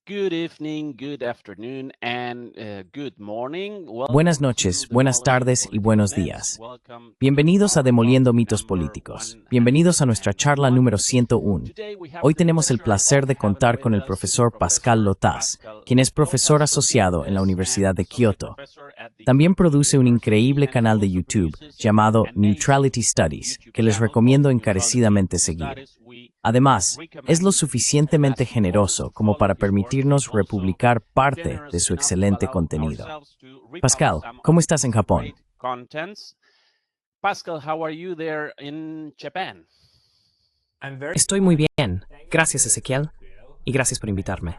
Good evening, good afternoon, and good morning. Buenas noches, buenas tardes y buenos días. Bienvenidos a Demoliendo Mitos Políticos. Bienvenidos a nuestra charla número 101. Hoy tenemos el placer de contar con el profesor Pascal Lotaz, quien es profesor asociado en la Universidad de Kioto. También produce un increíble canal de YouTube llamado Neutrality Studies, que les recomiendo encarecidamente seguir. Además, es lo suficientemente generoso como para permitirnos republicar parte de su excelente contenido. Pascal, ¿cómo estás en Japón? Pascal, how are you there in Japan? Estoy muy bien. Gracias, Ezequiel. Y gracias por invitarme.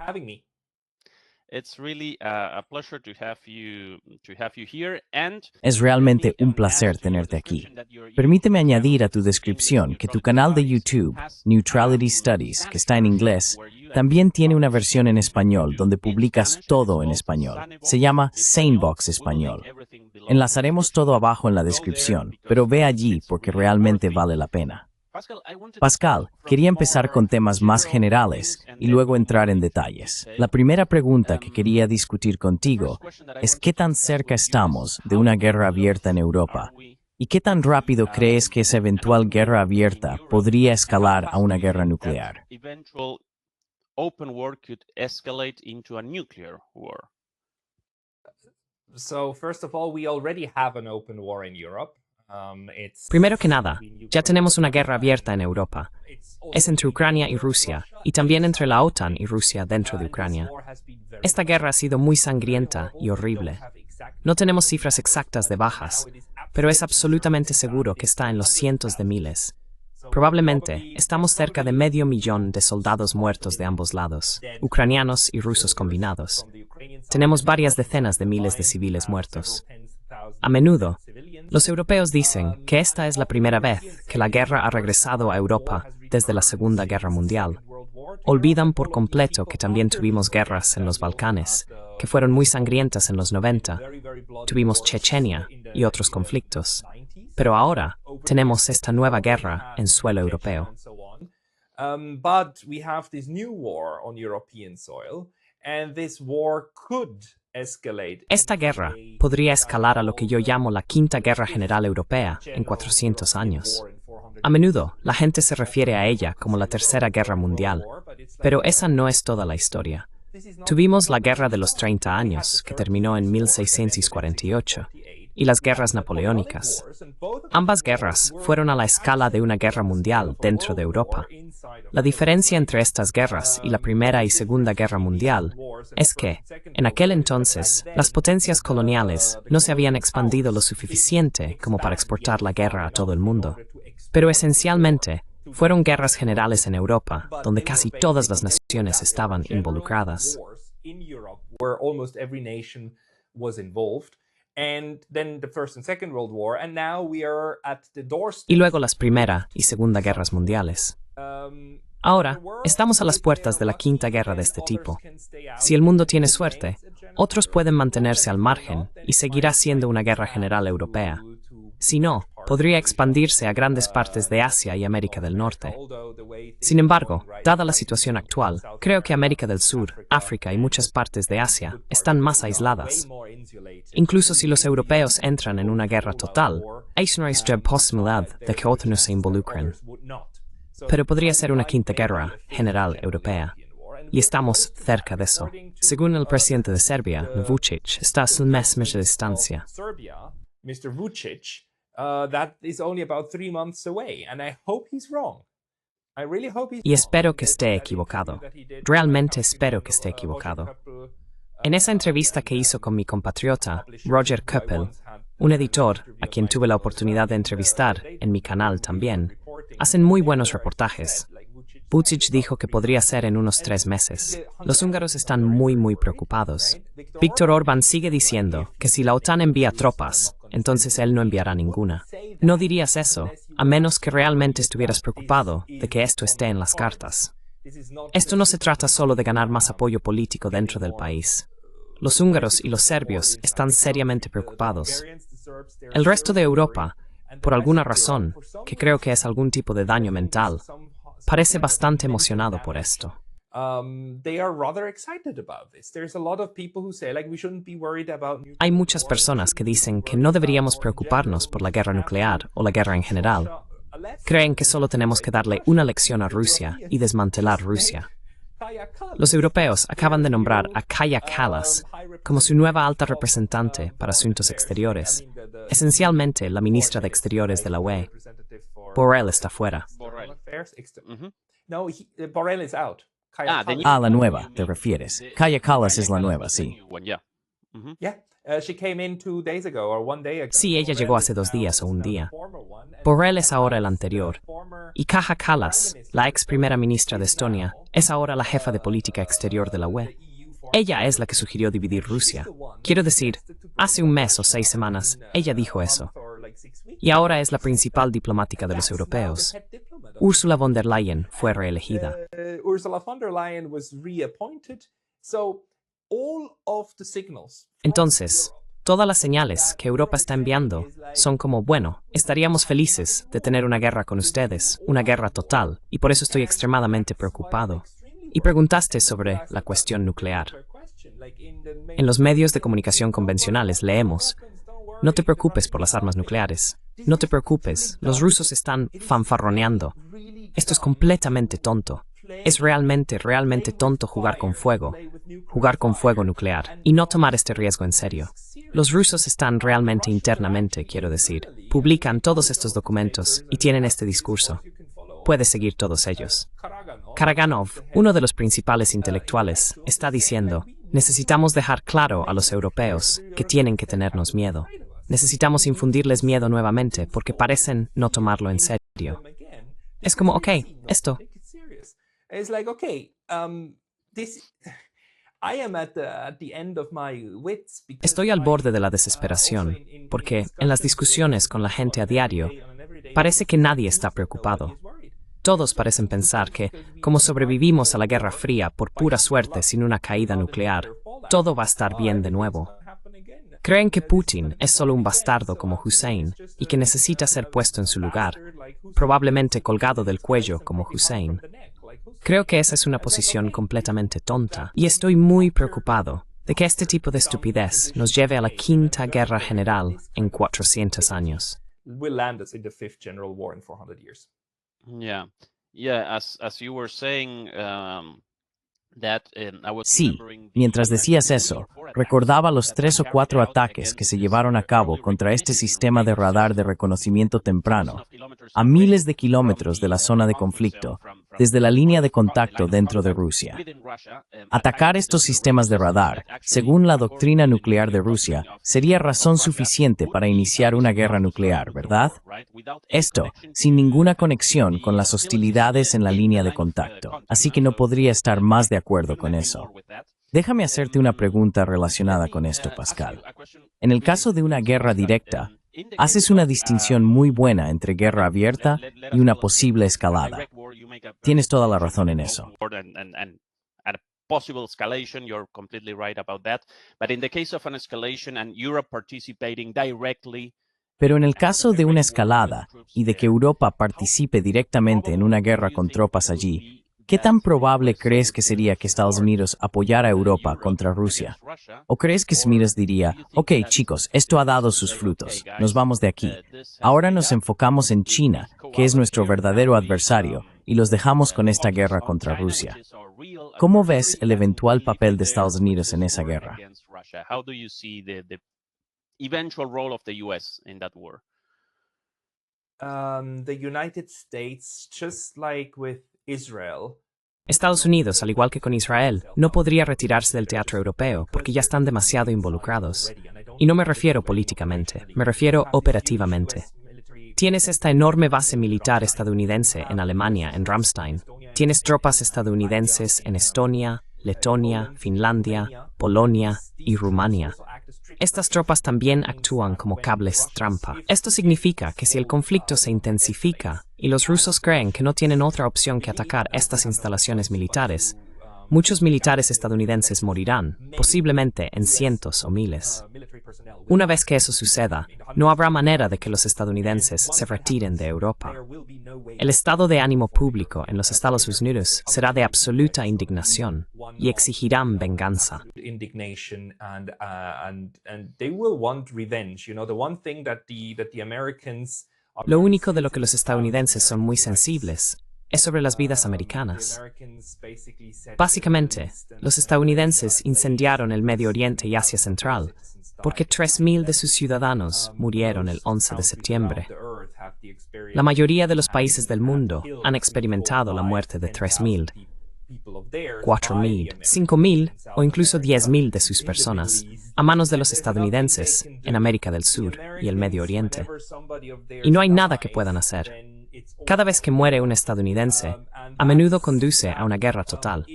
It's really a pleasure to have you here, and Es realmente un placer tenerte aquí. Permíteme añadir a tu descripción que tu canal de YouTube, Neutrality Studies, que está en inglés, también tiene una versión en español donde publicas todo en español. Se llama Sanebox Español. Enlazaremos todo abajo en la descripción, pero ve allí porque realmente vale la pena. Pascal, quería empezar con temas más generales y luego entrar en detalles. La primera pregunta que quería discutir contigo es ¿qué tan cerca estamos de una guerra abierta en Europa? ¿Y qué tan rápido crees que esa eventual guerra abierta podría escalar a una guerra nuclear? Open war could escalate into a nuclear war. So first of all, we already have an open war in Europe. Primero que nada, ya tenemos una guerra abierta en Europa. Es entre Ucrania y Rusia, y también entre la OTAN y Rusia dentro de Ucrania. Esta guerra ha sido muy sangrienta y horrible. No tenemos cifras exactas de bajas, pero es absolutamente seguro que está en los cientos de miles. Probablemente estamos cerca de 500,000 de soldados muertos de ambos lados, ucranianos y rusos combinados. Tenemos varias decenas de miles de civiles muertos. A menudo, los europeos dicen que esta es la primera vez que la guerra ha regresado a Europa desde la Segunda Guerra Mundial. Olvidan por completo que también tuvimos guerras en los Balcanes, que fueron muy sangrientas en los 90. Tuvimos Chechenia y otros conflictos. Pero ahora tenemos esta nueva guerra en suelo europeo. But we have this new war on European soil, and this war could escalate. Esta guerra podría escalar a lo que yo llamo la Quinta Guerra General Europea en 400 años. A menudo, la gente se refiere a ella como la Tercera Guerra Mundial, pero esa no es toda la historia. Tuvimos la Guerra de los 30 años, que terminó en 1648, y las guerras napoleónicas. Ambas guerras fueron a la escala de una guerra mundial dentro de Europa. La diferencia entre estas guerras y la Primera y Segunda Guerra Mundial es que, en aquel entonces, las potencias coloniales no se habían expandido lo suficiente como para exportar la guerra a todo el mundo. Pero esencialmente, fueron guerras generales en Europa, donde casi todas las naciones estaban involucradas. Y luego las Primera y Segunda Guerras Mundiales. Ahora, estamos a las puertas de la quinta guerra de este tipo. Si el mundo tiene suerte, otros pueden mantenerse al margen y seguirá siendo una guerra general europea. Si no, podría expandirse a grandes partes de Asia y América del Norte. Sin embargo, dada la situación actual, creo que América del Sur, África y muchas partes de Asia están más aisladas. Incluso si los europeos entran en una guerra total, hay una extrema posibilidad de que otros no se involucren. Pero podría ser una quinta guerra general europea. Y estamos cerca de eso. Según el presidente de Serbia, Vučić, está a un mes de distancia. Mr. Vučić, that is only about 3 months away, and I hope he's wrong. I really hope he's Y espero que esté equivocado. Realmente espero que esté equivocado. En esa entrevista que hizo con mi compatriota, Roger Köppel, un editor a quien tuve la oportunidad de entrevistar en mi canal también, hacen muy buenos reportajes. Vučić dijo que podría ser en unos 3 meses. Los húngaros están muy preocupados. Viktor Orbán sigue diciendo que si la OTAN envía tropas, entonces él no enviará ninguna. No dirías eso, a menos que realmente estuvieras preocupado de que esto esté en las cartas. Esto no se trata solo de ganar más apoyo político dentro del país. Los húngaros y los serbios están seriamente preocupados. El resto de Europa, por alguna razón, que creo que es algún tipo de daño mental, parece bastante emocionado por esto. they are rather excited about this. There's a lot of people who say, like, we shouldn't be worried about nuclear Hay muchas war, personas que dicen que no deberíamos preocuparnos por la guerra nuclear o la guerra en general. Creen que solo tenemos que darle una lección a Rusia y desmantelar Rusia. Los europeos acaban de nombrar a Kaja Kallas como su nueva alta representante para asuntos exteriores, esencialmente la ministra de Exteriores de la UE. Borrell está fuera. Borrell. Mhm. No, Borrell is out. Ah, the new- Ah, la nueva, te refieres. Kaja Kallas es la nueva, sí. New one, yeah. Mhm. Yeah, she came in 2 days ago or 1 day ago. Sí, ella llegó hace 2 días o un día. Former one, and Borrell es ahora el anterior. former Y Kaja Kallas, la ex primera ministra de Estonia, es ahora la jefa de política exterior de la UE. Ella es la que sugirió dividir Rusia. Quiero decir, hace un mes o 6 semanas, ella dijo eso. Y ahora es la principal diplomática de los europeos. Ursula von der Leyen fue reelegida. Ursula von der Leyen was reappointed. So all of the signals. Entonces, todas las señales que Europa está enviando son como, bueno, estaríamos felices de tener una guerra con ustedes, una guerra total, y por eso estoy extremadamente preocupado. Y preguntaste sobre la cuestión nuclear. En los medios de comunicación convencionales leemos, no te preocupes por las armas nucleares, no te preocupes, los rusos están fanfarroneando. Esto es completamente tonto. Es realmente tonto jugar con fuego nuclear, y no tomar este riesgo en serio. Los rusos están realmente internamente, quiero decir, publican todos estos documentos y tienen este discurso. Puedes seguir todos ellos. Karaganov, uno de los principales intelectuales, está diciendo, necesitamos dejar claro a los europeos que tienen que tenernos miedo. Necesitamos infundirles miedo nuevamente porque parecen no tomarlo en serio. Es como, ok, esto. It's like, okay, I am at the end of my wits because Estoy al borde de la desesperación porque en las discusiones con la gente a diario parece que nadie está preocupado. Todos parecen pensar que, como sobrevivimos a la Guerra Fría por pura suerte sin una caída nuclear, todo va a estar bien de nuevo. Creen que Putin es solo un bastardo como Hussein y que necesita ser puesto en su lugar, probablemente colgado del cuello como Hussein. Creo que esa es una posición completamente tonta y estoy muy preocupado de que este tipo de estupidez nos lleve a la quinta guerra general en 400 años. will land us in the 5th general war in 400 years. Yeah. As you were saying, I was Sí, remembering mientras the- decías eso, recordaba los 3 o 4 ataques que se llevaron a cabo contra este sistema de radar de reconocimiento temprano, a miles de kilómetros de la zona de conflicto, desde la línea de contacto dentro de Rusia. Atacar estos sistemas de radar, según la doctrina nuclear de Rusia, sería razón suficiente para iniciar una guerra nuclear, ¿verdad? Esto, sin ninguna conexión con las hostilidades en la línea de contacto, así que no podría estar más de acuerdo con eso. Déjame hacerte una pregunta relacionada con esto, Pascal. En el caso de una guerra directa, haces una distinción muy buena entre guerra abierta y una posible escalada. Tienes toda la razón en eso. At a possible escalation, you're completely right about that. But in the case of an escalation and Europe participating directly, Pero en el caso de una escalada y de que Europa participe directamente en una guerra con tropas allí, ¿qué tan probable crees que sería que Estados Unidos apoyara a Europa contra Rusia? ¿O crees que Smithers diría, ok chicos, esto ha dado sus frutos, nos vamos de aquí. Ahora nos enfocamos en China, que es nuestro verdadero adversario, y los dejamos con esta guerra contra Rusia? ¿Cómo ves el eventual papel de Estados Unidos en esa guerra? How do you see the eventual role of the US in that war? The United States, just like with Israel, Estados Unidos, al igual que con Israel, no podría retirarse del teatro europeo porque ya están demasiado involucrados. Y no me refiero políticamente, me refiero operativamente. Tienes esta enorme base militar estadounidense en Alemania, en Ramstein. Tienes tropas estadounidenses en Estonia, Letonia, Finlandia, Polonia y Rumania. Estas tropas también actúan como cables trampa. Esto significa que si el conflicto se intensifica y los rusos creen que no tienen otra opción que atacar estas instalaciones militares, muchos militares estadounidenses morirán, posiblemente en cientos o miles. Una vez que eso suceda, no habrá manera de que los estadounidenses se retiren de Europa. El estado de ánimo público en los Estados Unidos será de absoluta indignación y exigirán venganza. Indignation and they will want revenge. You know, the one thing that the Americans are Lo único de lo que los estadounidenses son muy sensibles es sobre las vidas americanas. Básicamente, los estadounidenses incendiaron el Medio Oriente y Asia Central porque 3.000 de sus ciudadanos murieron el 11 de septiembre. La mayoría de los países del mundo han experimentado la muerte de 3.000, 4.000, 5.000 o incluso 10.000 de sus personas a manos de los estadounidenses en América del Sur y el Medio Oriente. Y no hay nada que puedan hacer. Cada vez que muere un estadounidense, a menudo conduce a una guerra total.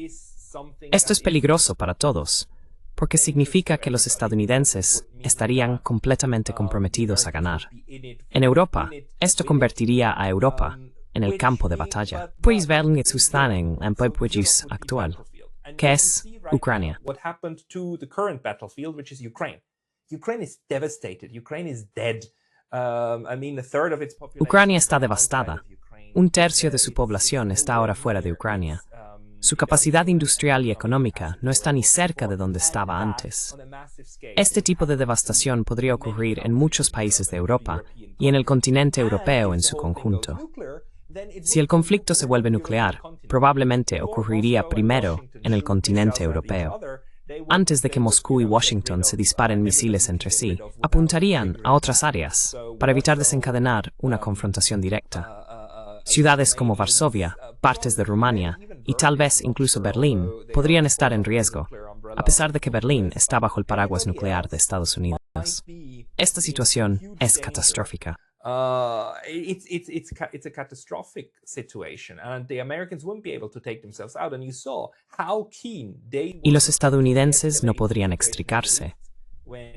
Esto es peligroso para todos, porque significa que los estadounidenses estarían completamente comprometidos a ganar. En Europa, esto convertiría a Europa en el campo de batalla. Puedes ver en el país actual, que es Ucrania. What happened to the current battlefield, which is Ukraine. Ukraine is devastated. Ukraine is dead. I mean, a third of its population. Ucrania está devastada. Un tercio de su población está ahora fuera de Ucrania. Su capacidad industrial y económica no está ni cerca de donde estaba antes. Este tipo de devastación podría ocurrir en muchos países de Europa y en el continente europeo en su conjunto. Si el conflicto se vuelve nuclear, probablemente ocurriría primero en el continente europeo. Antes de que Moscú y Washington se disparen misiles entre sí, apuntarían a otras áreas para evitar desencadenar una confrontación directa. Ciudades como Varsovia, partes de Rumania y tal vez incluso Berlín podrían estar en riesgo, a pesar de que Berlín está bajo el paraguas nuclear de Estados Unidos. Esta situación es catastrófica. It's a catastrophic situation, and the Americans wouldn't be able to take themselves out. And you saw how keen they Y los estadounidenses no podrían extricarse.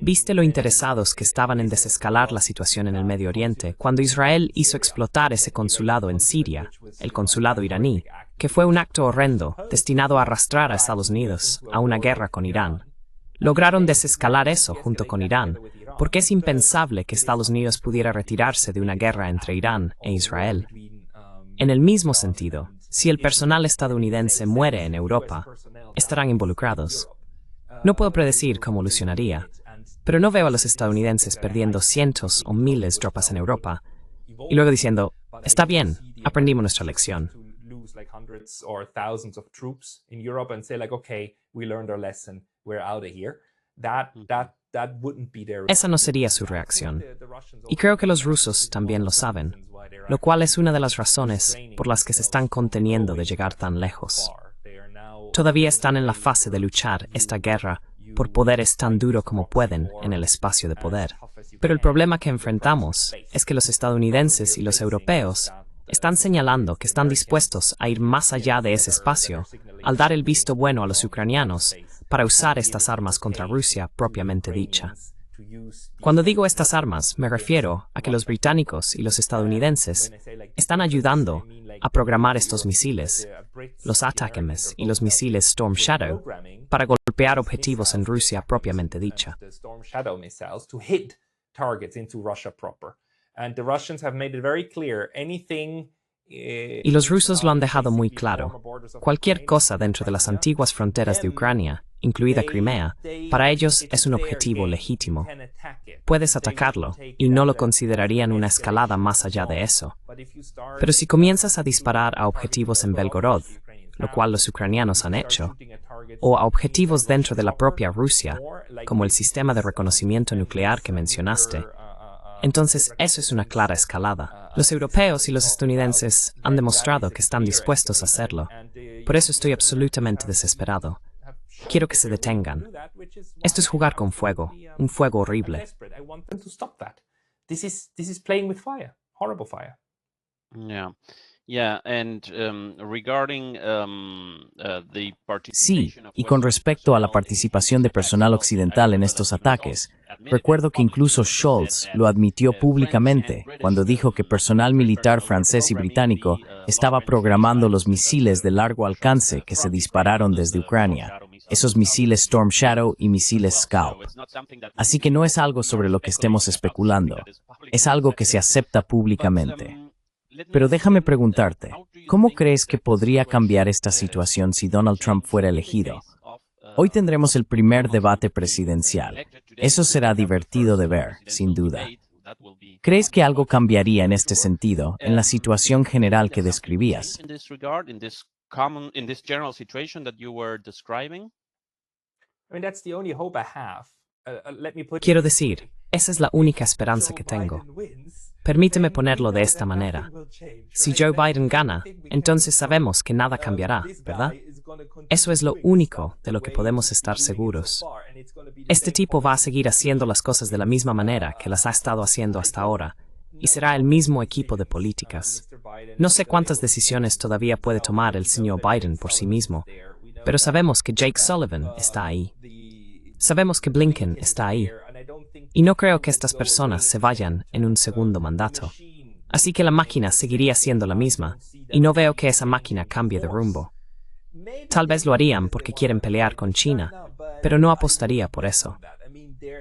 ¿Viste lo interesados que estaban en desescalar la situación en el Medio Oriente cuando Israel hizo explotar ese consulado en Siria, el consulado iraní, que fue un acto horrendo destinado a arrastrar a Estados Unidos a una guerra con Irán? Lograron desescalar eso junto con Irán, porque es impensable que Estados Unidos pudiera retirarse de una guerra entre Irán e Israel. En el mismo sentido, si el personal estadounidense muere en Europa, estarán involucrados. No puedo predecir cómo evolucionaría, pero no veo a los estadounidenses perdiendo cientos o miles de tropas en Europa y luego diciendo, está bien, aprendimos nuestra lección. Esa no sería su reacción. Y creo que los rusos también lo saben, lo cual es una de las razones por las que se están conteniendo de llegar tan lejos. Todavía están en la fase de luchar esta guerra por poderes tan duro como pueden en el espacio de poder. Pero el problema que enfrentamos es que los estadounidenses y los europeos están señalando que están dispuestos a ir más allá de ese espacio al dar el visto bueno a los ucranianos para usar estas armas contra Rusia propiamente dicha. Cuando digo estas armas, me refiero a que los británicos y los estadounidenses están ayudando a programar estos misiles, los ATACMS y los misiles Storm Shadow, para golpear objetivos en Rusia propiamente dicha. Y los rusos lo han dejado muy claro. Cualquier cosa dentro de las antiguas fronteras de Ucrania, incluida Crimea, para ellos es un objetivo legítimo. Puedes atacarlo y no lo considerarían una escalada más allá de eso. Pero si comienzas a disparar a objetivos en Belgorod, lo cual los ucranianos han hecho, o a objetivos dentro de la propia Rusia, como el sistema de reconocimiento nuclear que mencionaste, entonces eso es una clara escalada. Los europeos y los estadounidenses han demostrado que están dispuestos a hacerlo. Por eso estoy absolutamente desesperado. Quiero que se detengan. Esto es jugar con fuego, un fuego horrible. Sí, y con respecto a la participación de personal occidental en estos ataques, recuerdo que incluso Scholz lo admitió públicamente cuando dijo que personal militar francés y británico estaba programando los misiles de largo alcance que se dispararon desde Ucrania. esos misiles Storm Shadow y misiles Scalp. Así que no es algo sobre lo que estemos especulando, es algo que se acepta públicamente. Pero déjame preguntarte, ¿cómo crees que podría cambiar esta situación si Donald Trump fuera elegido? Hoy tendremos el primer debate presidencial. Eso será divertido de ver, sin duda. ¿Crees que algo cambiaría en este sentido, en la situación general que describías? Quiero decir, esa es la única esperanza que tengo. Permíteme ponerlo de esta manera. Si Joe Biden gana, entonces sabemos que nada cambiará, ¿verdad? Eso es lo único de lo que podemos estar seguros. Este tipo va a seguir haciendo las cosas de la misma manera que las ha estado haciendo hasta ahora, y será el mismo equipo de políticas. No sé cuántas decisiones todavía puede tomar el señor Biden por sí mismo, pero sabemos que Jake Sullivan está ahí. Sabemos que Blinken está ahí. Y no creo que estas personas se vayan en un segundo mandato. Así que la máquina seguiría siendo la misma, y no veo que esa máquina cambie de rumbo. Tal vez lo harían porque quieren pelear con China, pero no apostaría por eso.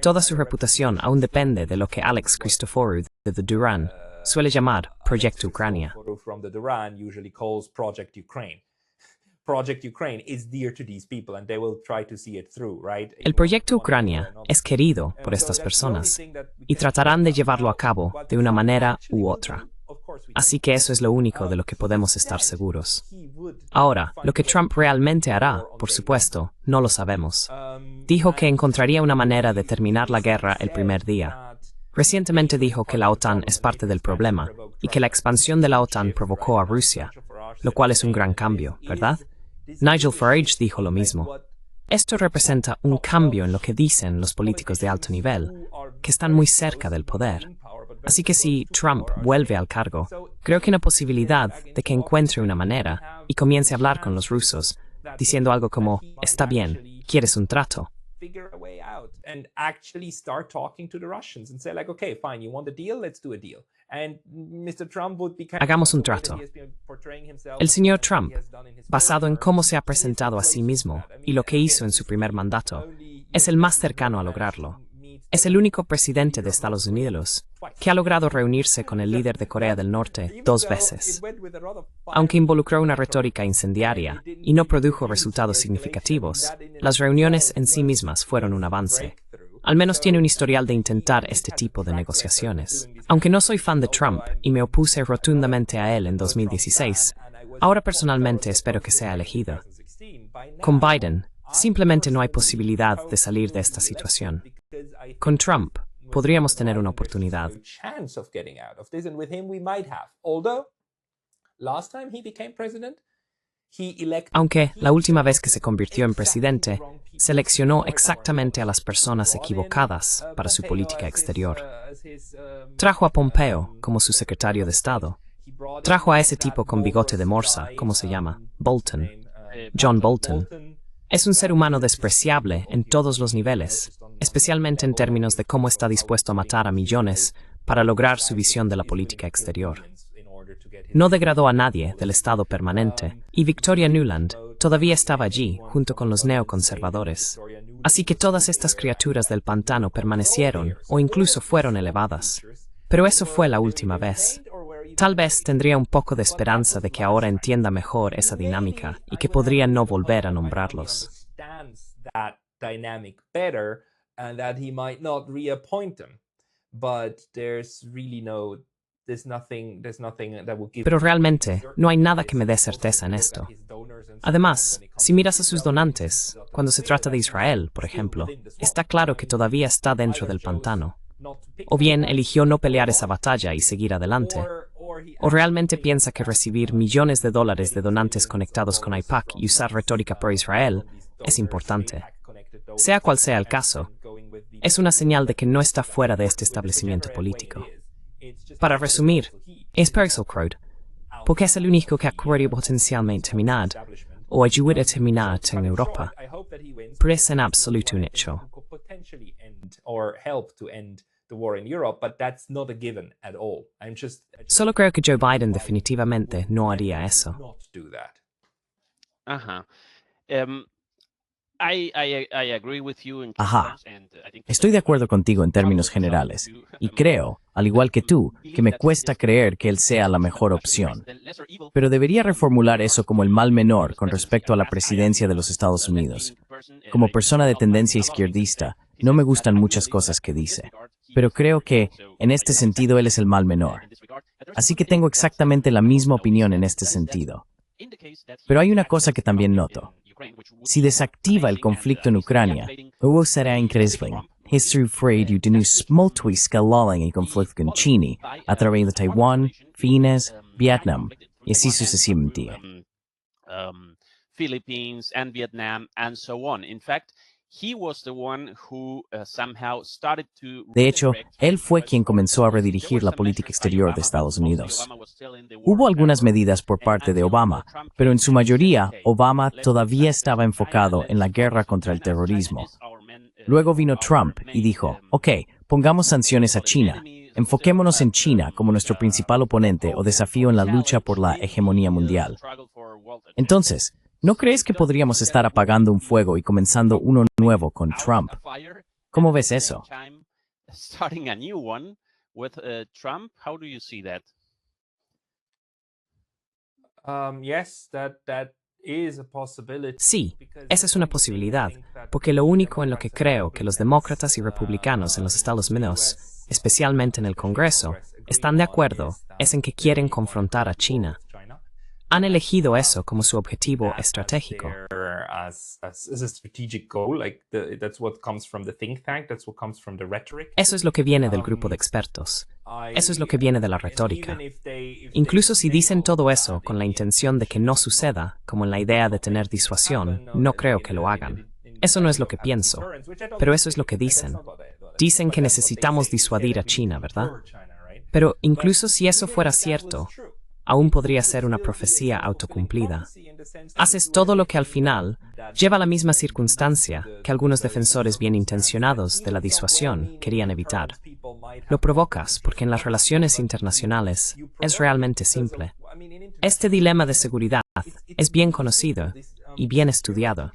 Toda su reputación aún depende de lo que Alex Christoforou de The Duran suele llamar Project Ucrania. El proyecto Ucrania es querido por estas personas y tratarán de llevarlo a cabo de una manera u otra. Así que eso es lo único de lo que podemos estar seguros. Ahora, lo que Trump realmente hará, por supuesto, no lo sabemos. Dijo que encontraría una manera de terminar la guerra el primer día. Recientemente dijo que la OTAN es parte del problema y que la expansión de la OTAN provocó a Rusia, lo cual es un gran cambio, ¿verdad? Nigel Farage dijo lo mismo. Esto representa un cambio en lo que dicen los políticos de alto nivel, que están muy cerca del poder. Así que si Trump vuelve al cargo, creo que hay una posibilidad de que encuentre una manera y comience a hablar con los rusos, diciendo algo como, está bien, ¿quieres un trato? Hagamos un trato. El señor Trump, basado en cómo se ha presentado a sí mismo y lo que hizo en su primer mandato, es el más cercano a lograrlo. Es el único presidente de Estados Unidos que ha logrado reunirse con el líder de Corea del Norte 2 veces. Aunque involucró una retórica incendiaria y no produjo resultados significativos, las reuniones en sí mismas fueron un avance. Al menos tiene un historial de intentar este tipo de negociaciones. Aunque no soy fan de Trump y me opuse rotundamente a él en 2016, ahora personalmente espero que sea elegido. Con Biden, simplemente no hay posibilidad de salir de esta situación. Con Trump, podríamos tener una oportunidad. Aunque la última vez que se convirtió en presidente, seleccionó exactamente a las personas equivocadas para su política exterior. Trajo a Pompeo como su secretario de Estado. Trajo a ese tipo con bigote de morsa, ¿cómo se llama? Bolton. John Bolton. Es un ser humano despreciable en todos los niveles, especialmente en términos de cómo está dispuesto a matar a millones para lograr su visión de la política exterior. No degradó a nadie del Estado permanente, y Victoria Nuland todavía estaba allí junto con los neoconservadores. Así que todas estas criaturas del pantano permanecieron o incluso fueron elevadas. Pero eso fue la última vez. Tal vez tendría un poco de esperanza de que ahora entienda mejor esa dinámica y que podría no volver a nombrarlos. Pero realmente no hay nada que me dé certeza en esto. Además, si miras a sus donantes, cuando se trata de Israel, por ejemplo, está claro que todavía está dentro del pantano. O bien eligió no pelear esa batalla y seguir adelante. O realmente piensa que recibir millones de dólares de donantes conectados con AIPAC y usar retórica pro-Israel es importante. Sea cual sea el caso, es una señal de que no está fuera de este establecimiento político. Para resumir, es Perselkrod, porque es el único que acuerda potencialmente terminar, o ayuda a terminar en Europa, pero es en absoluto un hecho. Solo creo que Joe Biden definitivamente no haría eso. Ajá. Ajá. Estoy de acuerdo contigo en términos generales, y creo, al igual que tú, que me cuesta creer que él sea la mejor opción. Pero debería reformular eso como el mal menor con respecto a la presidencia de los Estados Unidos. Como persona de tendencia izquierdista, no me gustan muchas cosas que dice, pero creo que, en este sentido, él es el mal menor. Así que tengo exactamente la misma opinión en este sentido. Pero hay una cosa que también noto. Si desactiva el conflicto en Ucrania, hubo será increíble. History afraid you denu smoltui scalaling el conflicto en China, a través de Taiwán, Filipinas, Vietnam, y así sucesivamente. Philippines and Vietnam and so on. In fact, he was the one who somehow started to. De hecho, él fue quien comenzó a redirigir la política exterior de Estados Unidos. Hubo algunas medidas por parte de Obama, pero en su mayoría, Obama todavía estaba enfocado en la guerra contra el terrorismo. Luego vino Trump y dijo, ok, pongamos sanciones a China. Enfoquémonos en China como nuestro principal oponente o desafío en la lucha por la hegemonía mundial. Entonces, ¿no crees que podríamos estar apagando un fuego y comenzando uno nuevo con Trump? ¿Cómo ves eso? Sí, esa es una posibilidad, porque lo único en lo que creo que los demócratas y republicanos en los Estados Unidos, especialmente en el Congreso, están de acuerdo es en que quieren confrontar a China. Han elegido eso como su objetivo estratégico. Eso es lo que viene del grupo de expertos. Eso es lo que viene de la retórica. Incluso si dicen todo eso con la intención de que no suceda, como en la idea de tener disuasión, no creo que lo hagan. Eso no es lo que pienso, pero eso es lo que dicen. Dicen que necesitamos disuadir a China, ¿verdad? Pero incluso si eso fuera cierto, aún podría ser una profecía autocumplida. Haces todo lo que al final lleva a la misma circunstancia que algunos defensores bien intencionados de la disuasión querían evitar. Lo provocas porque en las relaciones internacionales es realmente simple. Este dilema de seguridad es bien conocido y bien estudiado.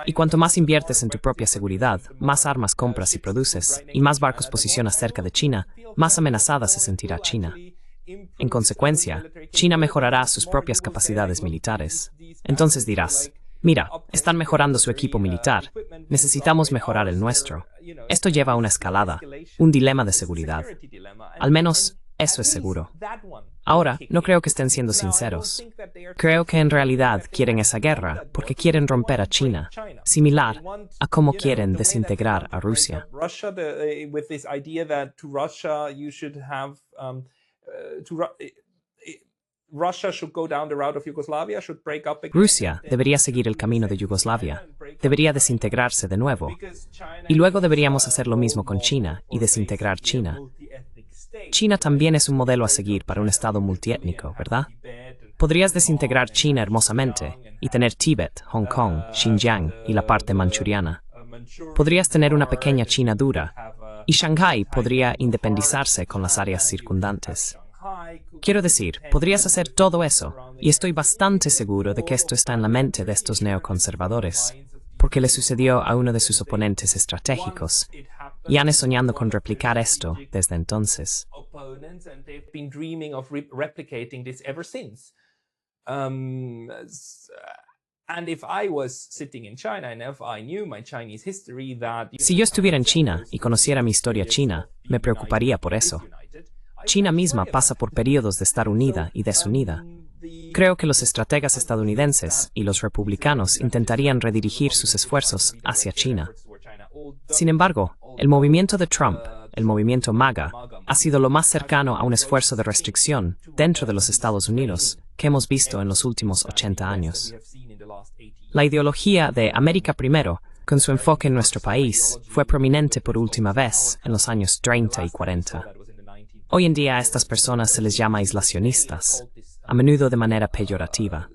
Y cuanto más inviertes en tu propia seguridad, más armas compras y produces, y más barcos posicionas cerca de China, más amenazada se sentirá China. En consecuencia, China mejorará sus propias capacidades militares. Entonces dirás, mira, están mejorando su equipo militar, necesitamos mejorar el nuestro. Esto lleva a una escalada, un dilema de seguridad. Al menos, eso es seguro. Ahora, no creo que estén siendo sinceros. Creo que en realidad quieren esa guerra porque quieren romper a China, similar a cómo quieren desintegrar a Rusia. Rusia debería seguir el camino de Yugoslavia, debería desintegrarse de nuevo. Y luego deberíamos hacer lo mismo con China y desintegrar China. China también es un modelo a seguir para un estado multiétnico, ¿verdad? Podrías desintegrar China hermosamente y tener Tíbet, Hong Kong, Xinjiang y la parte manchuriana. Podrías tener una pequeña China dura y Shanghái podría independizarse con las áreas circundantes. Quiero decir, podrías hacer todo eso y estoy bastante seguro de que esto está en la mente de estos neoconservadores, porque le sucedió a uno de sus oponentes estratégicos y han soñado con replicar esto desde entonces. Si yo estuviera en China y conociera mi historia china, me preocuparía por eso. China misma pasa por periodos de estar unida y desunida. Creo que los estrategas estadounidenses y los republicanos intentarían redirigir sus esfuerzos hacia China. Sin embargo, el movimiento de Trump, el movimiento MAGA, ha sido lo más cercano a un esfuerzo de restricción dentro de los Estados Unidos que hemos visto en los últimos 80 años. La ideología de América Primero, con su enfoque en nuestro país, fue prominente por última vez en los años 30 y 40. Hoy en día a estas personas se les llama aislacionistas, a menudo de manera peyorativa.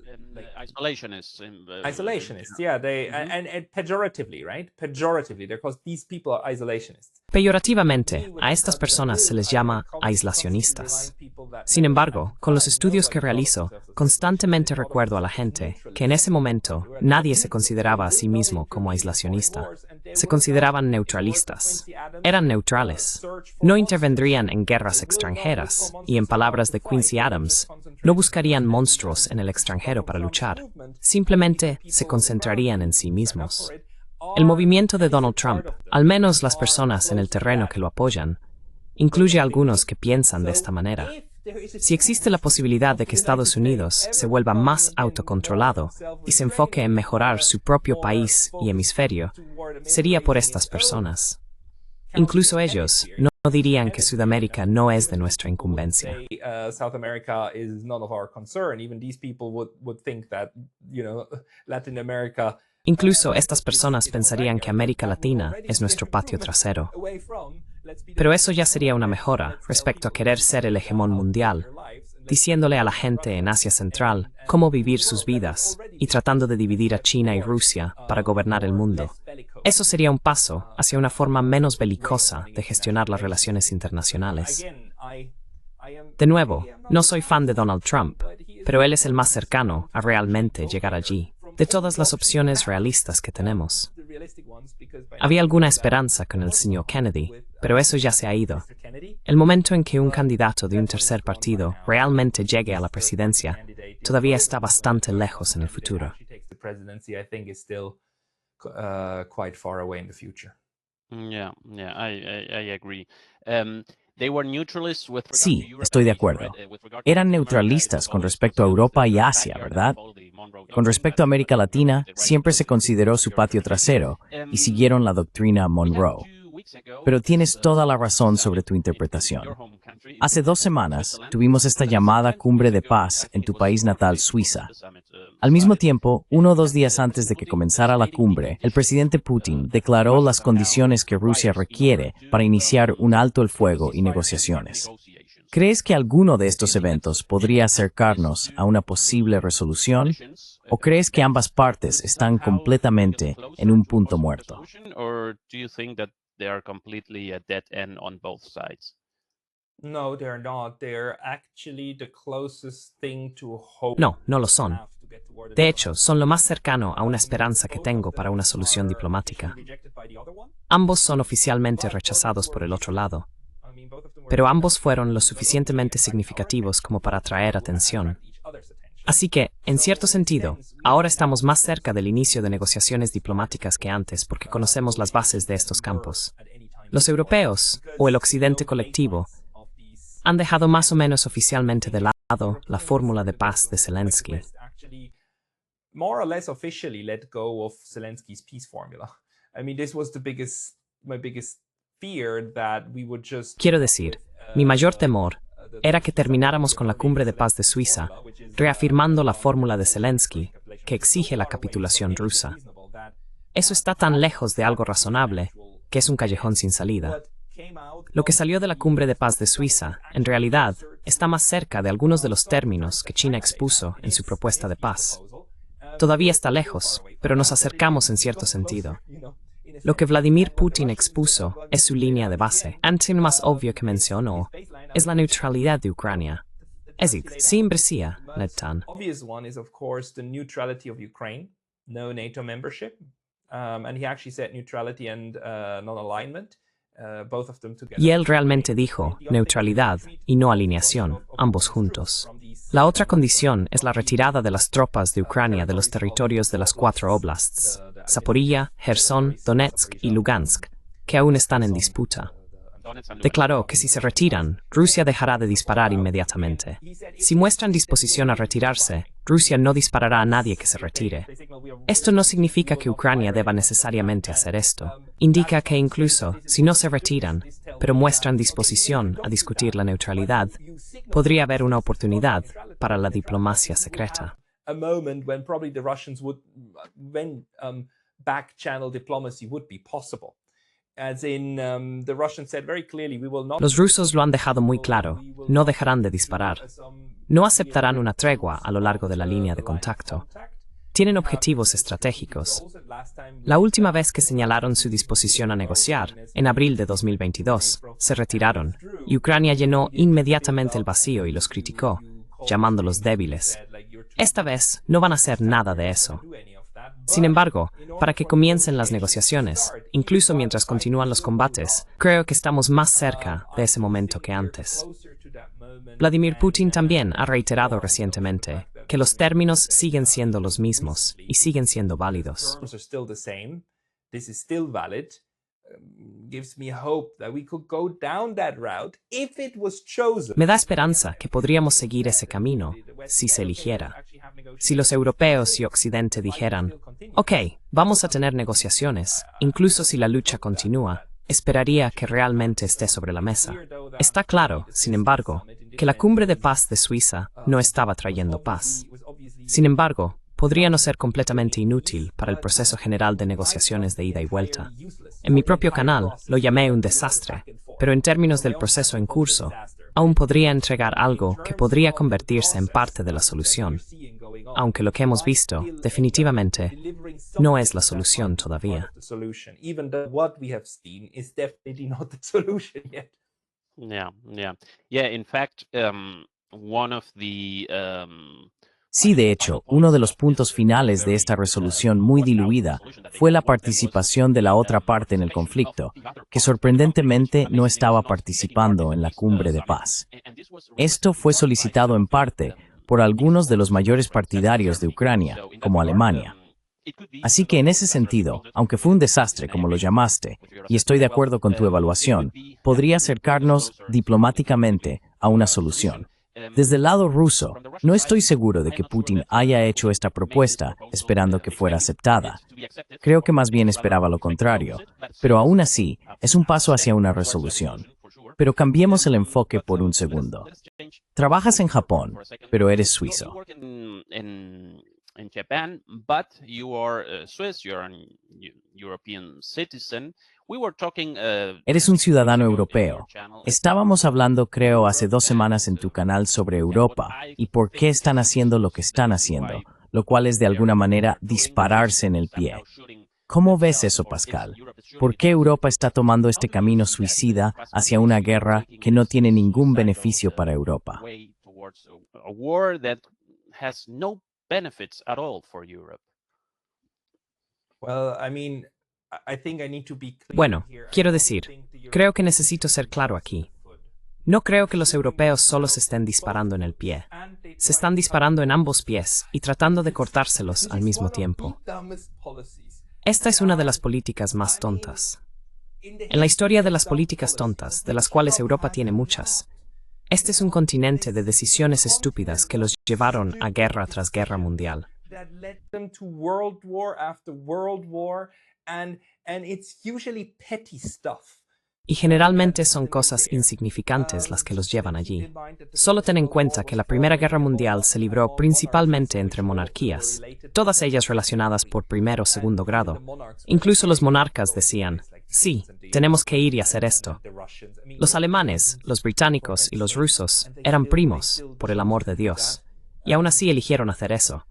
Isolationists. Isolationists, yeah, and pejoratively, right? Pejoratively, because these people are isolationists. Peyorativamente, a estas personas se les llama aislacionistas. Sin embargo, con los estudios que realizo, constantemente recuerdo a la gente que en ese momento nadie se consideraba a sí mismo como aislacionista. Se consideraban neutralistas. Eran neutrales. No intervendrían en guerras extranjeras y, en palabras de Quincy Adams, no buscarían monstruos en el extranjero para luchar. Simplemente se concentrarían en sí mismos. El movimiento de Donald Trump, al menos las personas en el terreno que lo apoyan, incluye a algunos que piensan de esta manera. Si existe la posibilidad de que Estados Unidos se vuelva más autocontrolado y se enfoque en mejorar su propio país y hemisferio, sería por estas personas. Incluso ellos no dirían que Sudamérica no es de nuestra incumbencia. South America is none of our concern. Even these people would think that, Latin America. Incluso estas personas pensarían que América Latina es nuestro patio trasero. Pero eso ya sería una mejora respecto a querer ser el hegemón mundial, diciéndole a la gente en Asia Central cómo vivir sus vidas y tratando de dividir a China y Rusia para gobernar el mundo. Eso sería un paso hacia una forma menos belicosa de gestionar las relaciones internacionales. De nuevo, no soy fan de Donald Trump, pero él es el más cercano a realmente llegar allí, de todas las opciones realistas que tenemos. Había alguna esperanza con el señor Kennedy, pero eso ya se ha ido. El momento en que un candidato de un tercer partido realmente llegue a la presidencia todavía está bastante lejos en el futuro. Sí, estoy de acuerdo. Eran neutralistas con respecto a Europa y Asia, ¿verdad? Con respecto a América Latina, siempre se consideró su patio trasero y siguieron la doctrina Monroe. Pero tienes toda la razón sobre tu interpretación. Hace 2 semanas tuvimos esta llamada Cumbre de Paz en tu país natal, Suiza. Al mismo tiempo, 1 o 2 días antes de que comenzara la cumbre, el presidente Putin declaró las condiciones que Rusia requiere para iniciar un alto el fuego y negociaciones. ¿Crees que alguno de estos eventos podría acercarnos a una posible resolución? ¿O crees que ambas partes están completamente en un punto muerto? No, no lo son. De hecho, son lo más cercano a una esperanza que tengo para una solución diplomática. Ambos son oficialmente rechazados por el otro lado, pero ambos fueron lo suficientemente significativos como para atraer atención. Así que, en cierto sentido, ahora estamos más cerca del inicio de negociaciones diplomáticas que antes porque conocemos las bases de estos campos. Los europeos, o el occidente colectivo, han dejado más o menos oficialmente de lado la fórmula de paz de Zelensky. More or less officially let go of Zelensky's peace formula. I mean, this was my biggest fear that we would just. Quiero decir, mi mayor temor era que termináramos con la cumbre de paz de Suiza, reafirmando la fórmula de Zelensky, que exige la capitulación rusa. Eso está tan lejos de algo razonable, que es un callejón sin salida. Lo que salió de la cumbre de paz de Suiza, en realidad, está más cerca de algunos de los términos que China expuso en su propuesta de paz. Todavía está lejos, pero nos acercamos en cierto sentido. Lo que Vladimir Putin expuso es su línea de base. Antes lo más obvio que mencionó es la neutralidad de Ucrania. Es decir, sin Brescia, Netan. Obvious one is, of course, the neutrality of Ukraine, no NATO membership, and he actually said neutrality and non-alignment. Both of them together. Y él realmente dijo neutralidad y no alineación, ambos juntos. La otra condición es la retirada de las tropas de Ucrania de los territorios de las 4 oblasts, Zaporilla, Gerson, Donetsk y Lugansk, que aún están en disputa. Declaró que si se retiran, Rusia dejará de disparar inmediatamente. Si muestran disposición a retirarse, Rusia no disparará a nadie que se retire. Esto no significa que Ucrania deba necesariamente hacer esto. Indica que incluso si no se retiran, pero muestran disposición a discutir la neutralidad, podría haber una oportunidad para la diplomacia secreta. A moment when probably the Russians would, back-channel diplomacy would be possible. As in, the Russians said very clearly, we will not. Los rusos lo han dejado muy claro, no dejarán de disparar. No aceptarán una tregua a lo largo de la línea de contacto. Tienen objetivos estratégicos. La última vez que señalaron su disposición a negociar, en abril de 2022, se retiraron, y Ucrania llenó inmediatamente el vacío y los criticó, llamándolos débiles. Esta vez no van a hacer nada de eso. Sin embargo, para que comiencen las negociaciones, incluso mientras continúan los combates, creo que estamos más cerca de ese momento que antes. Vladimir Putin también ha reiterado recientemente que los términos siguen siendo los mismos y siguen siendo válidos. Me da esperanza que podríamos seguir ese camino si se eligiera. Si los europeos y Occidente dijeran, ok, vamos a tener negociaciones, incluso si la lucha continúa, esperaría que realmente esté sobre la mesa. Está claro, sin embargo, que la cumbre de paz de Suiza no estaba trayendo paz. Sin embargo, podría no ser completamente inútil para el proceso general de negociaciones de ida y vuelta. En mi propio canal lo llamé un desastre, pero en términos del proceso en curso, aún podría entregar algo que podría convertirse en parte de la solución, aunque lo que hemos visto, definitivamente, no es la solución todavía. In fact, one of the Sí, de hecho, uno de los puntos finales de esta resolución muy diluida fue la participación de la otra parte en el conflicto, que sorprendentemente no estaba participando en la cumbre de paz. Esto fue solicitado en parte por algunos de los mayores partidarios de Ucrania, como Alemania. Así que en ese sentido, aunque fue un desastre como lo llamaste, y estoy de acuerdo con tu evaluación, podría acercarnos diplomáticamente a una solución. Desde el lado ruso, no estoy seguro de que Putin haya hecho esta propuesta esperando que fuera aceptada. Creo que más bien esperaba lo contrario, pero aún así es un paso hacia una resolución. Pero cambiemos el enfoque por un segundo. Trabajas en Japón, pero eres suizo. In Japan, but you are Swiss, you're an European citizen. We were talking, Eres un ciudadano europeo. Estábamos hablando, creo, hace 2 semanas en tu canal sobre Europa y por qué están haciendo lo que están haciendo, lo cual es de alguna manera dispararse en el pie. ¿Cómo ves eso, Pascal? ¿Por qué Europa está tomando este camino suicida hacia una guerra que no tiene ningún beneficio para Europa? Benefits at all for Europe. Bueno, quiero decir, creo que necesito ser claro aquí. No creo que los europeos solo se estén disparando en el pie. Se están disparando en ambos pies y tratando de cortárselos al mismo tiempo. Esta es una de las políticas más tontas. En la historia de las políticas tontas, de las cuales Europa tiene muchas, este es un continente de decisiones estúpidas que los llevaron a guerra tras guerra mundial. Y generalmente son cosas insignificantes las que los llevan allí. Solo ten en cuenta que la Primera Guerra Mundial se libró principalmente entre monarquías, todas ellas relacionadas por primer o segundo grado. Incluso los monarcas decían, sí, tenemos que ir y hacer esto. Los alemanes, los británicos y los rusos eran primos, por el amor de Dios, y aún así eligieron hacer eso.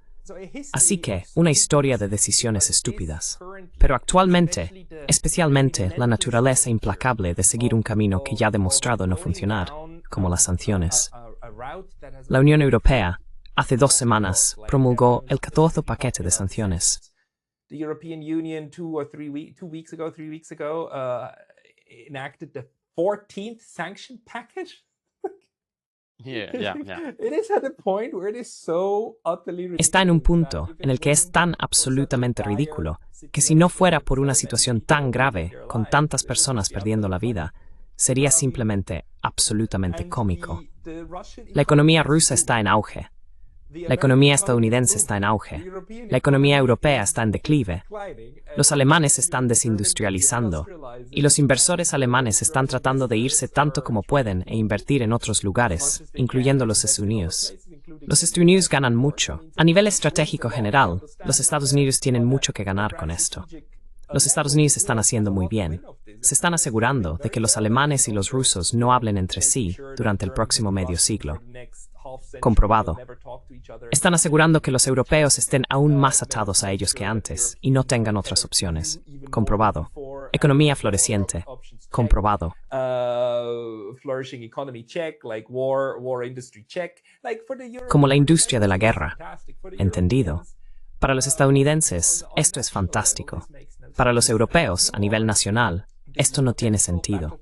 Así que, una historia de decisiones estúpidas. Pero actualmente, especialmente la naturaleza implacable de seguir un camino que ya ha demostrado no funcionar, como las sanciones. La Unión Europea, hace 2 semanas, promulgó el 14º paquete de sanciones. The European Union 3 weeks ago, enacted the 14th sanction package. Está en un punto en el que es tan absolutamente ridículo que si no fuera por una situación tan grave, con tantas personas perdiendo la vida, sería simplemente absolutamente cómico. La economía rusa está en auge. La economía estadounidense está en auge. La economía europea está en declive. Los alemanes están desindustrializando. Y los inversores alemanes están tratando de irse tanto como pueden e invertir en otros lugares, incluyendo los Estados Unidos. Los Estados Unidos ganan mucho. A nivel estratégico general, los Estados Unidos tienen mucho que ganar con esto. Los Estados Unidos están haciendo muy bien. Se están asegurando de que los alemanes y los rusos no hablen entre sí durante el próximo medio siglo. Comprobado. Están asegurando que los europeos estén aún más atados a ellos que antes y no tengan otras opciones. Comprobado. Economía floreciente. Comprobado. Como la industria de la guerra. Entendido. Para los estadounidenses, esto es fantástico. Para los europeos, a nivel nacional, esto no tiene sentido.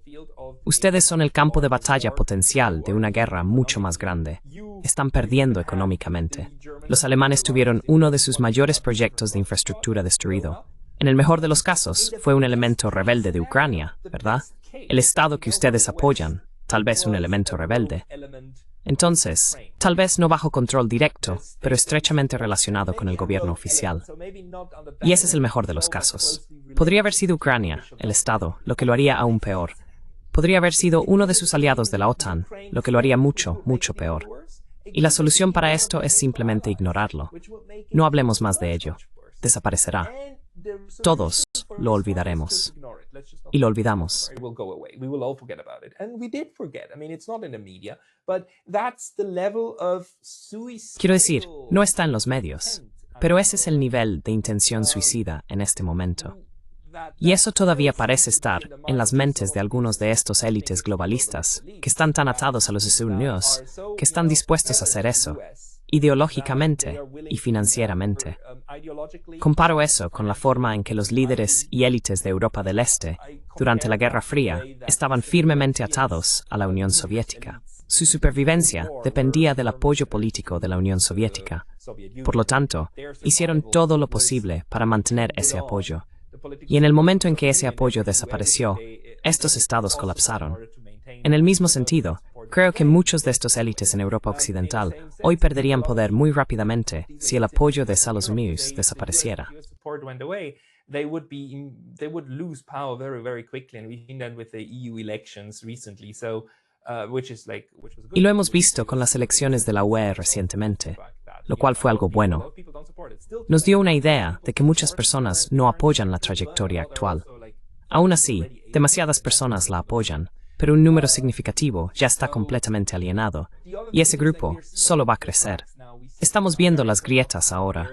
Ustedes son el campo de batalla potencial de una guerra mucho más grande. Están perdiendo económicamente. Los alemanes tuvieron uno de sus mayores proyectos de infraestructura destruido. En el mejor de los casos, fue un elemento rebelde de Ucrania, ¿verdad? El Estado que ustedes apoyan, tal vez un elemento rebelde. Entonces, tal vez no bajo control directo, pero estrechamente relacionado con el gobierno oficial. Y ese es el mejor de los casos. Podría haber sido Ucrania, el Estado, lo que lo haría aún peor. Podría haber sido uno de sus aliados de la OTAN, lo que lo haría mucho, mucho peor. Y la solución para esto es simplemente ignorarlo. No hablemos más de ello. Desaparecerá. Todos lo olvidaremos. Y lo olvidamos. Quiero decir, no está en los medios, pero ese es el nivel de intención suicida en este momento. Y eso todavía parece estar en las mentes de algunos de estos élites globalistas que están tan atados a los Estados Unidos que están dispuestos a hacer eso, ideológicamente y financieramente. Comparo eso con la forma en que los líderes y élites de Europa del Este, durante la Guerra Fría, estaban firmemente atados a la Unión Soviética. Su supervivencia dependía del apoyo político de la Unión Soviética. Por lo tanto, hicieron todo lo posible para mantener ese apoyo. Y en el momento en que ese apoyo desapareció, estos estados colapsaron. En el mismo sentido, creo que muchos de estos élites en Europa Occidental hoy perderían poder muy rápidamente si el apoyo de Estados Unidos desapareciera. Y lo hemos visto con las elecciones de la UE recientemente, lo cual fue algo bueno. Nos dio una idea de que muchas personas no apoyan la trayectoria actual. Aún así, demasiadas personas la apoyan, pero un número significativo ya está completamente alienado, y ese grupo solo va a crecer. Estamos viendo las grietas ahora.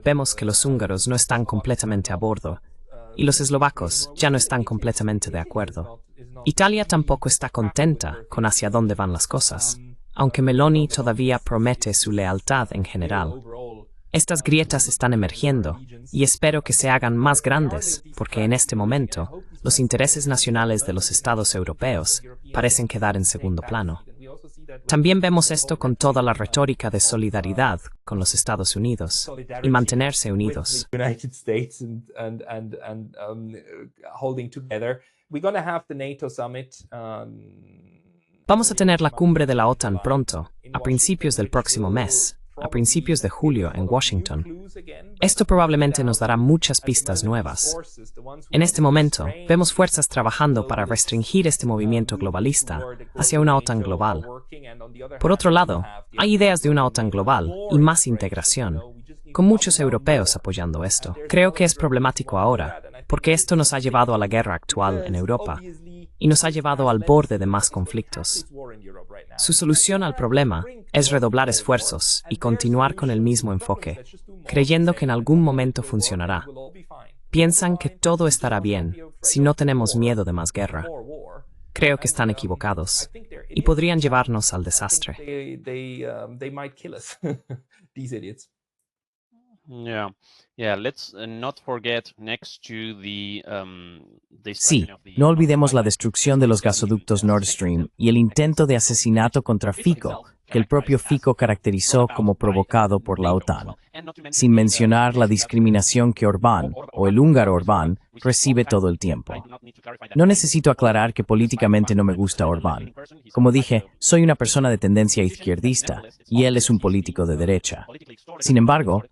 Vemos que los húngaros no están completamente a bordo, y los eslovacos ya no están completamente de acuerdo. Italia tampoco está contenta con hacia dónde van las cosas, aunque Meloni todavía promete su lealtad en general. Estas grietas están emergiendo, y espero que se hagan más grandes, porque en este momento, los intereses nacionales de los estados europeos parecen quedar en segundo plano. También vemos esto con toda la retórica de solidaridad con los Estados Unidos y mantenerse unidos. Vamos a tener la cumbre de la OTAN pronto, a principios del próximo mes, a principios de julio en Washington. Esto probablemente nos dará muchas pistas nuevas. En este momento, vemos fuerzas trabajando para restringir este movimiento globalista hacia una OTAN global. Por otro lado, hay ideas de una OTAN global y más integración, con muchos europeos apoyando esto. Creo que es problemático ahora, porque esto nos ha llevado a la guerra actual en Europa y nos ha llevado al borde de más conflictos. Su solución al problema es redoblar esfuerzos y continuar con el mismo enfoque, creyendo que en algún momento funcionará. Piensan que todo estará bien si no tenemos miedo de más guerra. Creo que están equivocados y podrían llevarnos al desastre. Let's not forget next to the Sí, no olvidemos la destrucción de los gasoductos Nord Stream y el intento de asesinato contra Fico, que el propio Fico caracterizó como provocado por la OTAN, sin mencionar la discriminación que Orbán, o el húngaro Orbán, recibe todo el tiempo. No necesito aclarar que políticamente no me gusta Orbán. Como dije, soy una persona de tendencia izquierdista, y él es un político de derecha. Sin embargo,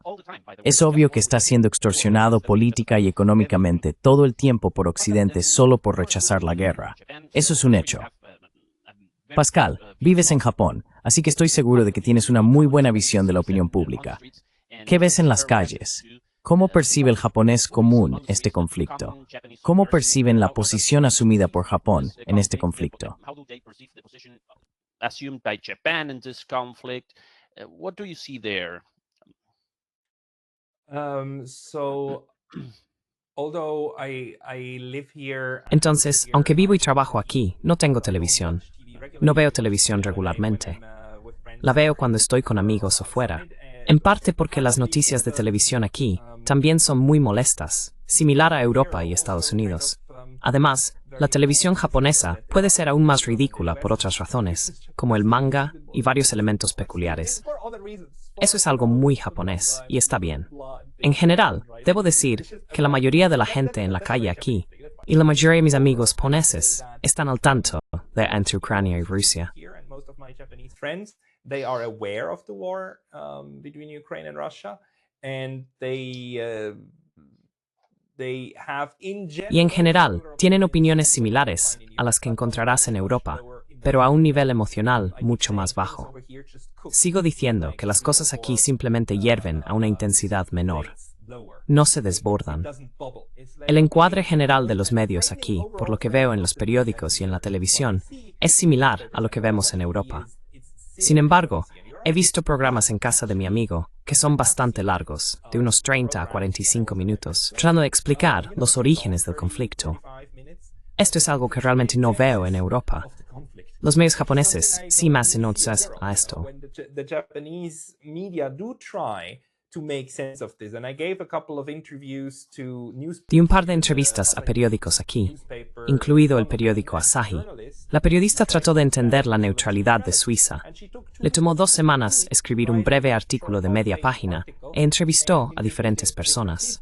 es obvio que está siendo extorsionado política y económicamente todo el tiempo por Occidente solo por rechazar la guerra. Eso es un hecho. Pascal, vives en Japón, así que estoy seguro de que tienes una muy buena visión de la opinión pública. ¿Qué ves en las calles? ¿Cómo percibe el japonés común este conflicto? ¿Cómo perciben la posición asumida por Japón en este conflicto? assumed by Japan in this conflict. What do you see there? Entonces, aunque vivo y trabajo aquí, no tengo televisión. No veo televisión regularmente. La veo cuando estoy con amigos o fuera. En parte porque las noticias de televisión aquí también son muy molestas, similar a Europa y Estados Unidos. Además, la televisión japonesa puede ser aún más ridícula por otras razones, como el manga y varios elementos peculiares. Eso es algo muy japonés, y está bien. En general, debo decir que la mayoría de la gente en la calle aquí, y la mayoría de mis amigos japoneses, están al tanto de entre Ucrania y Rusia. They are aware of the war between Ukraine and Russia, and they have Y en general, tienen opiniones similares a las que encontrarás en Europa, pero a un nivel emocional mucho más bajo. Sigo diciendo que las cosas aquí simplemente hierven a una intensidad menor. No se desbordan. El encuadre general de los medios aquí, por lo que veo en los periódicos y en la televisión, es similar a lo que vemos en Europa. Sin embargo, he visto programas en casa de mi amigo que son bastante largos, de unos 30 a 45 minutos, tratando de explicar los orígenes del conflicto. Esto es algo que realmente no veo en Europa. Los medios japoneses sí me hacen notas a esto. Di un par de entrevistas a periódicos aquí, incluido el periódico Asahi. La periodista trató de entender la neutralidad de Suiza. Le tomó 2 semanas escribir un breve artículo de media página e entrevistó a diferentes personas.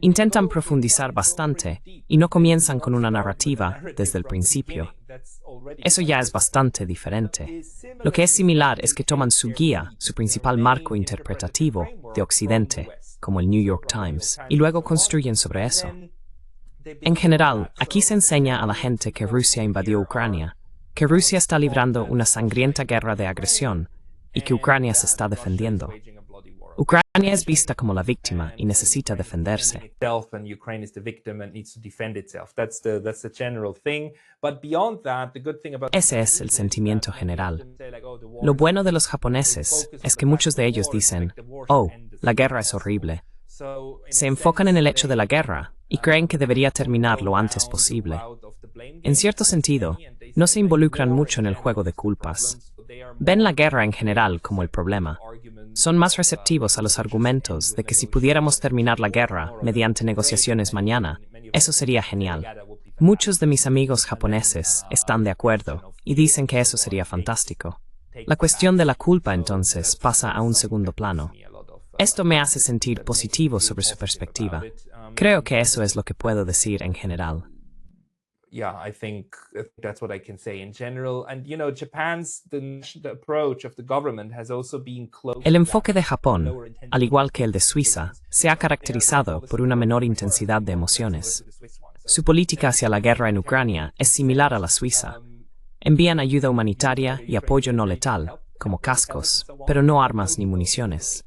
Intentan profundizar bastante y no comienzan con una narrativa desde el principio. Eso ya es bastante diferente. Lo que es similar es que toman su guía, su principal marco interpretativo, de Occidente, como el New York Times, y luego construyen sobre eso. En general, aquí se enseña a la gente que Rusia invadió Ucrania, que Rusia está librando una sangrienta guerra de agresión y que Ucrania se está defendiendo. Ucrania es vista como la víctima y necesita defenderse. Ese es el sentimiento general. Lo bueno de los japoneses es que muchos de ellos dicen, oh, la guerra es horrible. Se enfocan en el hecho de la guerra y creen que debería terminar lo antes posible. En cierto sentido, no se involucran mucho en el juego de culpas. Ven la guerra en general como el problema. Son más receptivos a los argumentos de que si pudiéramos terminar la guerra mediante negociaciones mañana, eso sería genial. Muchos de mis amigos japoneses están de acuerdo y dicen que eso sería fantástico. La cuestión de la culpa entonces pasa a un segundo plano. Esto me hace sentir positivo sobre su perspectiva. Creo que eso es lo que puedo decir en general. Yeah, I think that's what I can say in general. And you know, Japan's the approach of the government has also been close. El enfoque de Japón, al igual que el de Suiza, se ha caracterizado por una menor intensidad de emociones. Su política hacia la guerra en Ucrania es similar a la suiza. Envían ayuda humanitaria y apoyo no letal, como cascos, pero no armas ni municiones.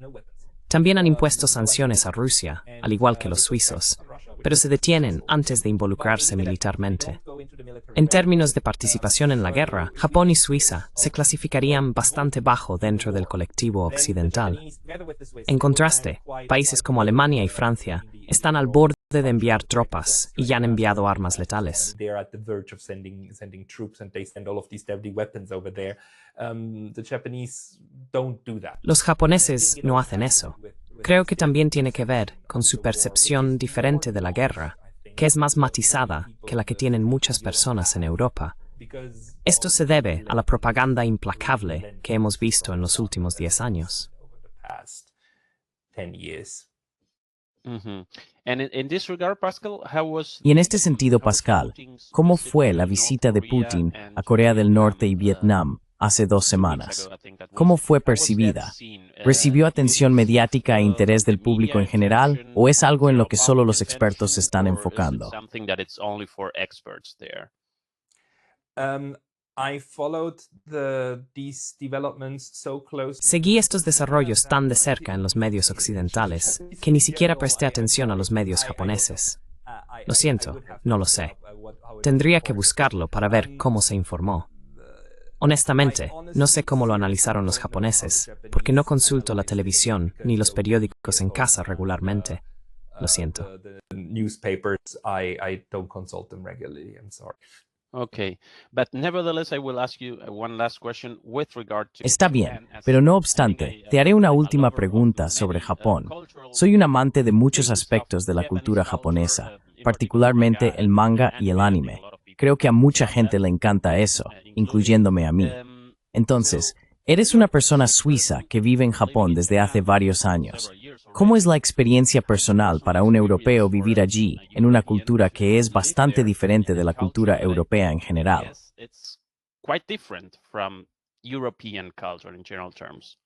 También han impuesto sanciones a Rusia, al igual que los suizos, pero se detienen antes de involucrarse militarmente. En términos de participación en la guerra, Japón y Suiza se clasificarían bastante bajo dentro del colectivo occidental. En contraste, países como Alemania y Francia están al borde de enviar tropas y ya han enviado armas letales. Los japoneses no hacen eso. Creo que también tiene que ver con su percepción diferente de la guerra, que es más matizada que la que tienen muchas personas en Europa. Esto se debe a la propaganda implacable que hemos visto en los últimos 10 años. Y en este sentido, Pascal, ¿cómo fue la visita de Putin a Corea del Norte y Vietnam hace 2 semanas? ¿Cómo fue percibida? ¿Recibió atención mediática e interés del público en general, o es algo en lo que solo los expertos se están enfocando? Seguí estos desarrollos tan de cerca en los medios occidentales que ni siquiera presté atención a los medios japoneses. Lo siento, no lo sé. Tendría que buscarlo para ver cómo se informó. Honestamente, no sé cómo lo analizaron los japoneses, porque no consulto la televisión ni los periódicos en casa regularmente. Lo siento. The newspapers, I don't consult them regularly. I'm sorry. Okay, but nevertheless, I will ask you one last question with regard to Está bien, Japan as pero no having obstante, a- te haré una a última lover of pregunta many, sobre Japón. cultural Soy un amante de muchos things of aspectos de la Japanese cultura culture, japonesa, in particular particularmente manga el manga y el I think anime. a lot of people Creo que a mucha love gente that, le encanta eso, including incluyéndome a mí. Entonces, eres una persona suiza que vive en Japón desde hace varios años. ¿Cómo es la experiencia personal para un europeo vivir allí, en una cultura que es bastante diferente de la cultura europea en general? Yes, it's quite different from European culture in general terms.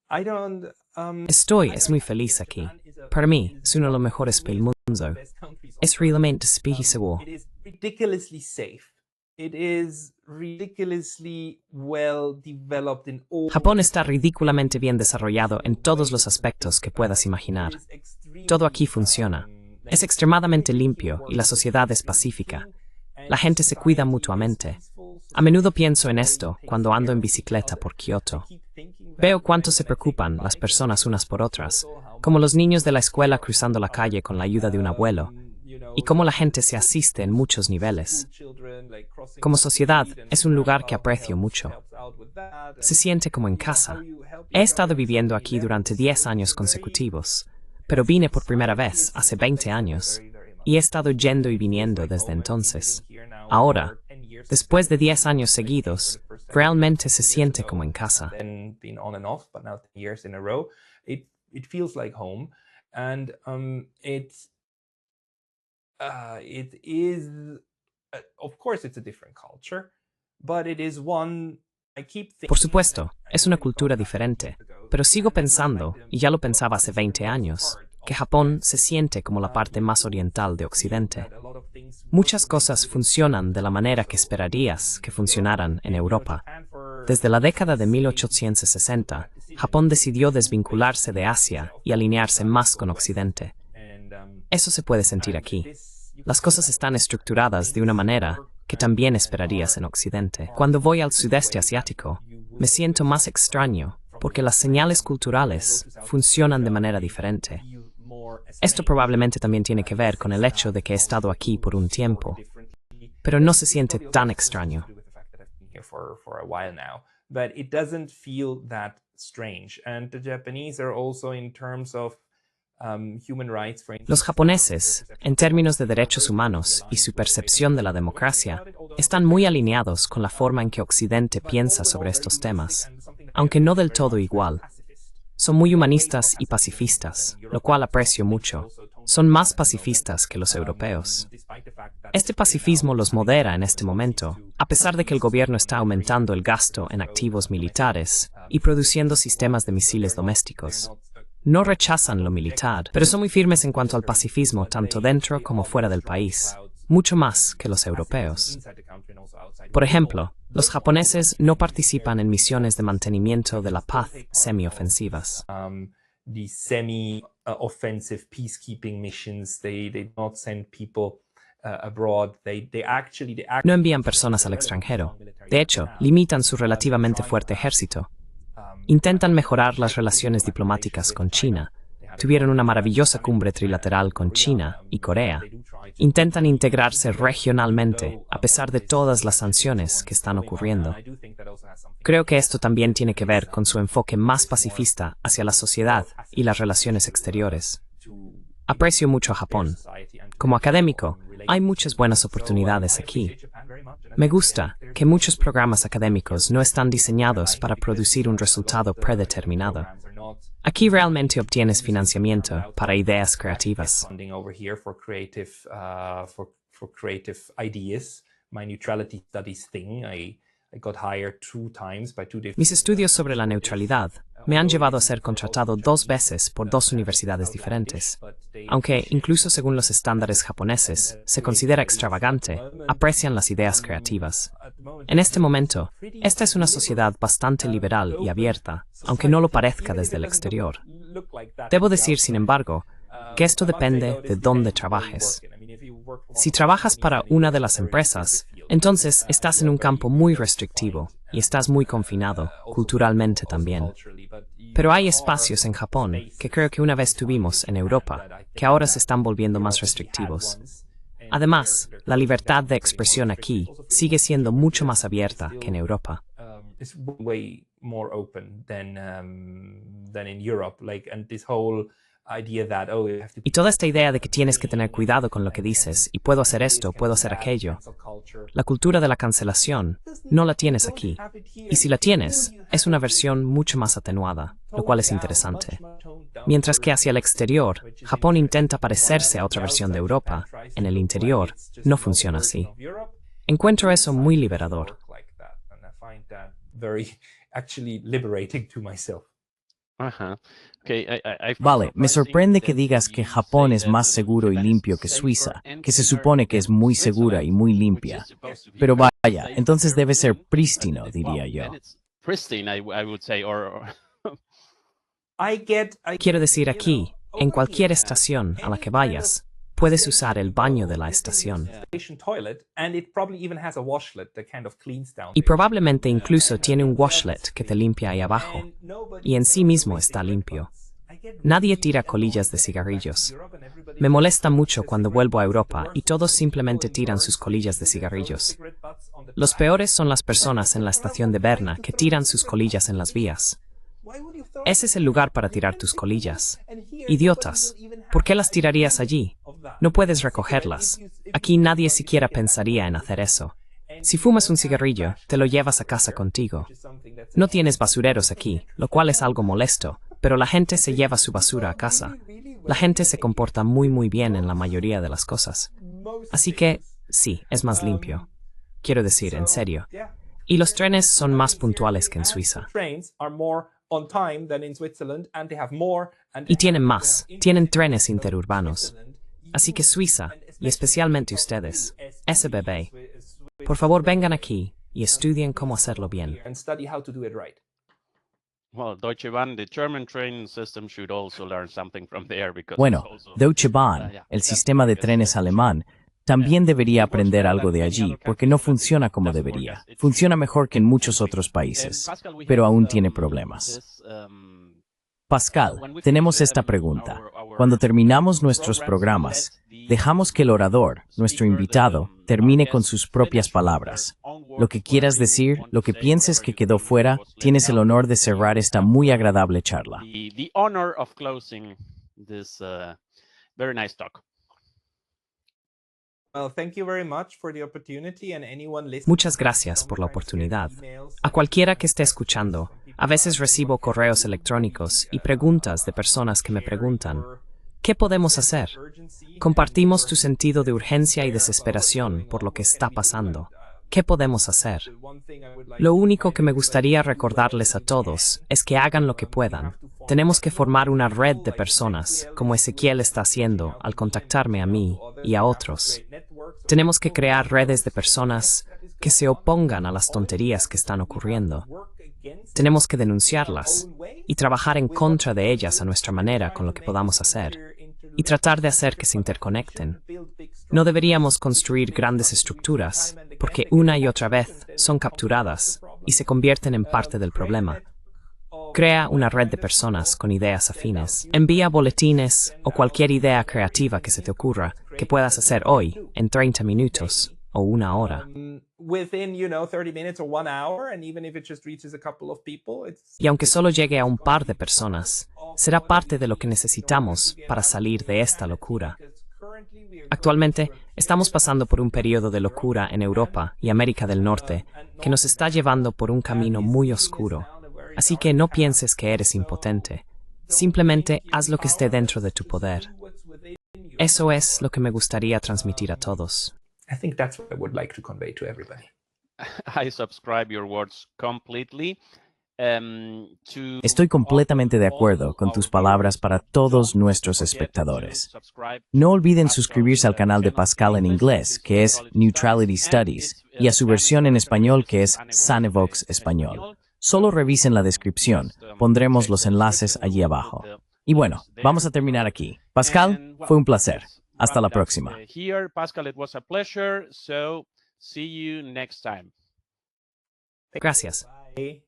I don't. Es muy feliz aquí. Para mí, es uno de los mejores del mundo. Es realmente seguro. It is ridiculously safe. It is ridiculously well developed in all. Japón está ridículamente bien desarrollado en todos los aspectos que puedas imaginar. Todo aquí funciona. Es extremadamente limpio y la sociedad es pacífica. La gente se cuida mutuamente. A menudo pienso en esto cuando ando en bicicleta por Kioto. Veo cuánto se preocupan las personas unas por otras, como los niños de la escuela cruzando la calle con la ayuda de un abuelo, y cómo la gente se asiste en muchos niveles. Como sociedad, es un lugar que aprecio mucho. Se siente como en casa. He estado viviendo aquí durante 10 años consecutivos, pero vine por primera vez hace 20 años, y he estado yendo y viniendo desde entonces. Ahora, después de 10 años seguidos, realmente se siente como en casa. Then been on and off, but now 10 years in a row, it feels like home, and it is, of course, it's a different culture, but it is one. I keep thinking. Por supuesto, es una cultura diferente, pero sigo pensando, y ya lo pensaba hace 20 años, que Japón se siente como la parte más oriental de Occidente. Muchas cosas funcionan de la manera que esperarías que funcionaran en Europa. Desde la década de 1860, Japón decidió desvincularse de Asia y alinearse más con Occidente. Eso se puede sentir aquí. Las cosas están estructuradas de una manera que también esperarías en Occidente. Cuando voy al sudeste asiático, me siento más extraño porque las señales culturales funcionan de manera diferente. Esto probablemente también tiene que ver con el hecho de que he estado aquí por un tiempo, pero no se siente tan extraño. For a while now, but it doesn't feel that strange. And the Japanese are also, in terms of human rights, for instance, Los japoneses, en términos de derechos humanos y su percepción de la democracia, están muy alineados con la forma en que Occidente piensa sobre estos temas, aunque no del todo igual. Son muy humanistas y pacifistas, lo cual aprecio mucho. Son más pacifistas que los europeos. Este pacifismo los modera en este momento, a pesar de que el gobierno está aumentando el gasto en activos militares y produciendo sistemas de misiles domésticos. No rechazan lo militar, pero son muy firmes en cuanto al pacifismo tanto dentro como fuera del país, mucho más que los europeos. Por ejemplo, los japoneses no participan en misiones de mantenimiento de la paz semiofensivas. the semi-offensive peacekeeping missions. They not send people abroad. They actually No envían personas al extranjero. De hecho, limitan su relativamente fuerte ejército. Intentan mejorar las relaciones diplomáticas con China. Tuvieron una maravillosa cumbre trilateral con China y Corea. Intentan integrarse regionalmente, a pesar de todas las sanciones que están ocurriendo. Creo que esto también tiene que ver con su enfoque más pacifista hacia la sociedad y las relaciones exteriores. Aprecio mucho a Japón. Como académico, hay muchas buenas oportunidades aquí. Me gusta que muchos programas académicos no están diseñados para producir un resultado predeterminado. Aquí realmente obtienes financiamiento para ideas creativas. Funding over here for creative ideas. My neutrality studies thing, I got hired 2 times by 2 different. Mis estudios sobre la neutralidad me han llevado a ser contratado 2 veces por 2 universidades diferentes. Aunque, incluso según los estándares japoneses, se considera extravagante, aprecian las ideas creativas. En este momento, esta es una sociedad bastante liberal y abierta, aunque no lo parezca desde el exterior. Debo decir, sin embargo, que esto depende de dónde trabajes. Si trabajas para una de las empresas, Entonces, estás en un campo muy restrictivo y estás muy confinado, culturalmente también. Pero hay espacios en Japón, que creo que una vez tuvimos en Europa, que ahora se están volviendo más restrictivos. Además, la libertad de expresión aquí sigue siendo mucho más abierta que en Europa. It's way more open than in Europe. And this whole idea that you have to. Y toda esta idea de que tienes que tener cuidado con lo que dices y puedo hacer esto, puedo hacer aquello. La cultura de la cancelación no la tienes aquí. Y si la tienes, es una versión mucho más atenuada, lo cual es interesante. Mientras que hacia el exterior, Japón intenta parecerse a otra versión de Europa, en el interior no funciona así. Encuentro eso muy liberador. Very actually liberating to myself. Vale, me sorprende que digas que Japón es más seguro y limpio que Suiza, que se supone que es muy segura y muy limpia. Pero vaya, entonces debe ser prístino, diría yo. Pristine, I would say, Quiero decir aquí, en cualquier estación a la que vayas, puedes usar el baño de la estación. Y probablemente incluso tiene un washlet que te limpia ahí abajo. Y en sí mismo está limpio. Nadie tira colillas de cigarrillos. Me molesta mucho cuando vuelvo a Europa y todos simplemente tiran sus colillas de cigarrillos. Los peores son las personas en la estación de Berna que tiran sus colillas en las vías. Ese es el lugar para tirar tus colillas. Idiotas, ¿por qué las tirarías allí? No puedes recogerlas. Aquí nadie siquiera pensaría en hacer eso. Si fumas un cigarrillo, te lo llevas a casa contigo. No tienes basureros aquí, lo cual es algo molesto, pero la gente se lleva su basura a casa. La gente se comporta muy bien en la mayoría de las cosas. Así que, sí, es más limpio. Quiero decir, en serio. Y los trenes son más puntuales que en Suiza. Y tienen más, tienen trenes interurbanos. Así que Suiza, y especialmente ustedes, SBB, por favor vengan aquí y estudien cómo hacerlo bien. Bueno, Deutsche Bahn, el sistema de trenes alemán, también debería aprender algo de allí, porque no funciona como debería. Funciona mejor que en muchos otros países, pero aún tiene problemas. Pascal, tenemos esta pregunta. Cuando terminamos nuestros programas, dejamos que el orador, nuestro invitado, termine con sus propias palabras. Lo que quieras decir, lo que pienses que quedó fuera, tienes el honor de cerrar esta muy agradable charla. Muchas gracias por la oportunidad. A cualquiera que esté escuchando, a veces recibo correos electrónicos y preguntas de personas que me preguntan, ¿qué podemos hacer? Compartimos tu sentido de urgencia y desesperación por lo que está pasando. ¿Qué podemos hacer? Lo único que me gustaría recordarles a todos es que hagan lo que puedan. Tenemos que formar una red de personas, como Ezequiel está haciendo al contactarme a mí y a otros. Tenemos que crear redes de personas que se opongan a las tonterías que están ocurriendo. Tenemos que denunciarlas y trabajar en contra de ellas a nuestra manera con lo que podamos hacer y tratar de hacer que se interconecten. No deberíamos construir grandes estructuras porque una y otra vez son capturadas y se convierten en parte del problema. Crea una red de personas con ideas afines. Envía boletines o cualquier idea creativa que se te ocurra que puedas hacer hoy en 30 minutos o una hora. Y aunque solo llegue a un par de personas, será parte de lo que necesitamos para salir de esta locura. Actualmente, estamos pasando por un periodo de locura en Europa y América del Norte que nos está llevando por un camino muy oscuro. Así que no pienses que eres impotente. Simplemente haz lo que esté dentro de tu poder. Eso es lo que me gustaría transmitir a todos. I think that's what I would like to convey to everybody. I subscribe your words completely. Estoy completamente de acuerdo con tus palabras para todos nuestros espectadores. No olviden suscribirse al canal de Pascal en inglés, que es Neutrality Studies, y a su versión en español, que es Sanevox Español. Solo revisen la descripción, pondremos los enlaces allí abajo. Y bueno, vamos a terminar aquí. Pascal, fue un placer. Hasta la próxima. Here, Pascal, it was a pleasure. So See you next time. Gracias. Bye.